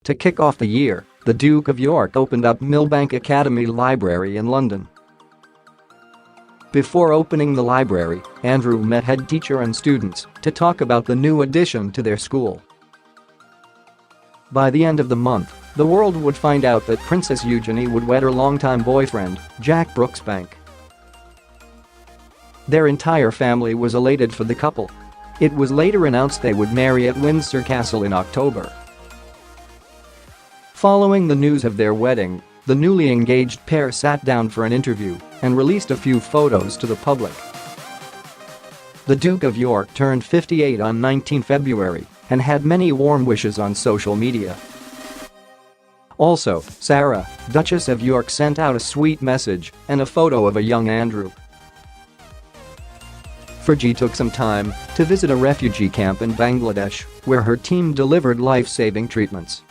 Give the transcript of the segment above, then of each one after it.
To kick off the year, the Duke of York opened up Millbank Academy Library in London. Before opening the library, Andrew met head teacher and students to talk about the new addition to their school. By the end of the month, the world would find out that Princess Eugenie would wed her longtime boyfriend, Jack Brooksbank. Their entire family was elated for the couple. It was later announced they would marry at Windsor Castle in October. Following the news of their wedding, the newly engaged pair sat down for an interview and released a few photos to the public. The Duke of York turned 58 on 19 February and had many warm wishes on social media. Also, Sarah, Duchess of York, sent out a sweet message and a photo of a young Andrew. Fergie took some time to visit a refugee camp in Bangladesh, where her team delivered life-saving treatments.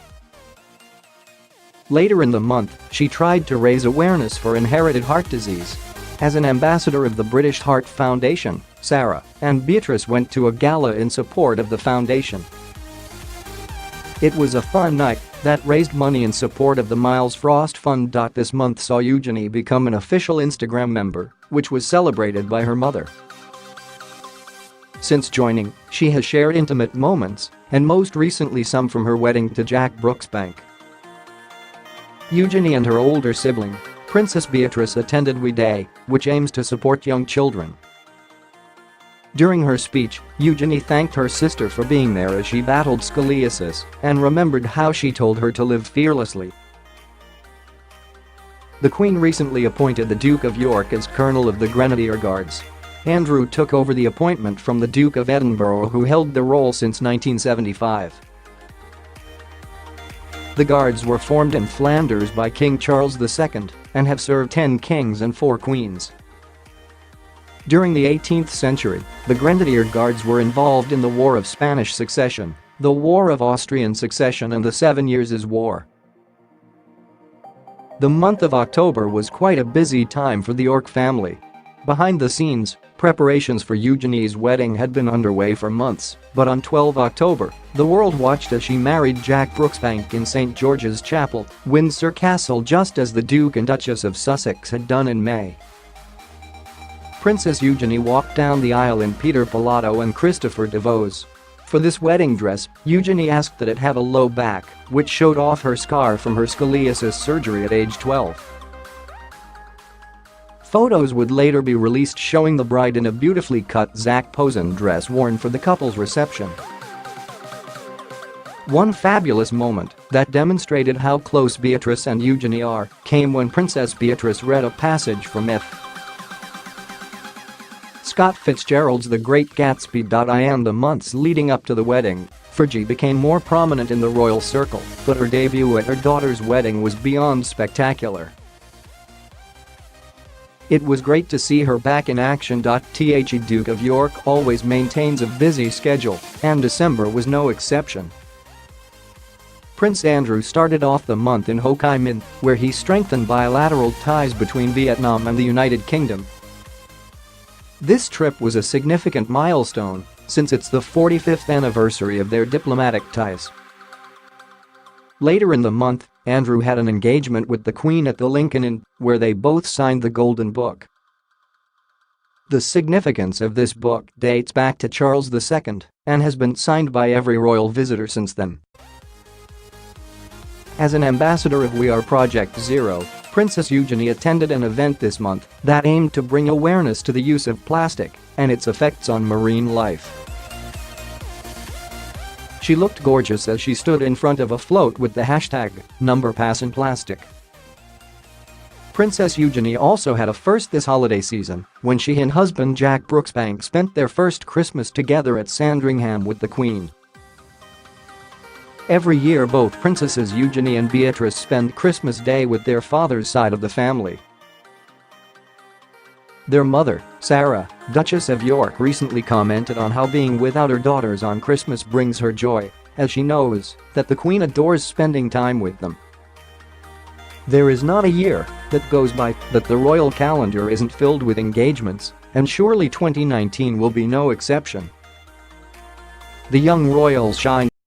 Later in the month, she tried to raise awareness for inherited heart disease. As an ambassador of the British Heart Foundation, Sarah and Beatrice went to a gala in support of the foundation. It was a fun night that raised money in support of the Miles Frost Fund. This month saw Eugenie become an official Instagram member, which was celebrated by her mother. Since joining, she has shared intimate moments, and most recently some from her wedding to Jack Brooksbank. Eugenie and her older sibling, Princess Beatrice, attended We Day, which aims to support young children. During her speech, Eugenie thanked her sister for being there as she battled scoliosis and remembered how she told her to live fearlessly. The Queen recently appointed the Duke of York as Colonel of the Grenadier Guards. Andrew took over the appointment from the Duke of Edinburgh, who held the role since 1975. The Guards were formed in Flanders by King Charles II and have served 10 kings and 4 queens. During the 18th century, the Grenadier Guards were involved in the War of Spanish Succession, the War of Austrian Succession, and the 7 Years' War. The month of October was quite a busy time for the York family. Behind the scenes, preparations for Eugenie's wedding had been underway for months, but on 12 October, the world watched as she married Jack Brooksbank in St. George's Chapel, Windsor Castle, just as the Duke and Duchess of Sussex had done in May. Princess Eugenie walked down the aisle in Peter Pilotto and Christopher DeVos. For this wedding dress, Eugenie asked that it have a low back, which showed off her scar from her scoliosis surgery at age 12. Photos would later be released showing the bride in a beautifully cut Zac Posen dress worn for the couple's reception. One fabulous moment that demonstrated how close Beatrice and Eugenie are came when Princess Beatrice read a passage from F. Scott Fitzgerald's The Great Gatsby. In the months leading up to the wedding, Fergie became more prominent in the royal circle, but her debut at her daughter's wedding was beyond spectacular. It was great to see her back in action. The Duke of York always maintains a busy schedule, and December was no exception. Prince Andrew started off the month in Ho Chi Minh, where he strengthened bilateral ties between Vietnam and the United Kingdom. This trip was a significant milestone, since it's the 45th anniversary of their diplomatic ties. Later in the month, Andrew had an engagement with the Queen at the Lincoln Inn, where they both signed the Golden Book. The significance of this book dates back to Charles II and has been signed by every royal visitor since then. As an ambassador of We Are Project Zero, Princess Eugenie attended an event this month that aimed to bring awareness to the use of plastic and its effects on marine life. She looked gorgeous as she stood in front of a float with the hashtag #NumberPassInPlastic. Princess Eugenie also had a first this holiday season when she and husband Jack Brooksbank spent their first Christmas together at Sandringham with the Queen. Every year both Princesses Eugenie and Beatrice spend Christmas Day with their father's side of the family. Their mother, Sarah, Duchess of York, recently commented on how being without her daughters on Christmas brings her joy, as she knows that the Queen adores spending time with them. There is not a year that goes by that the royal calendar isn't filled with engagements, and surely 2019 will be no exception. The young royals shine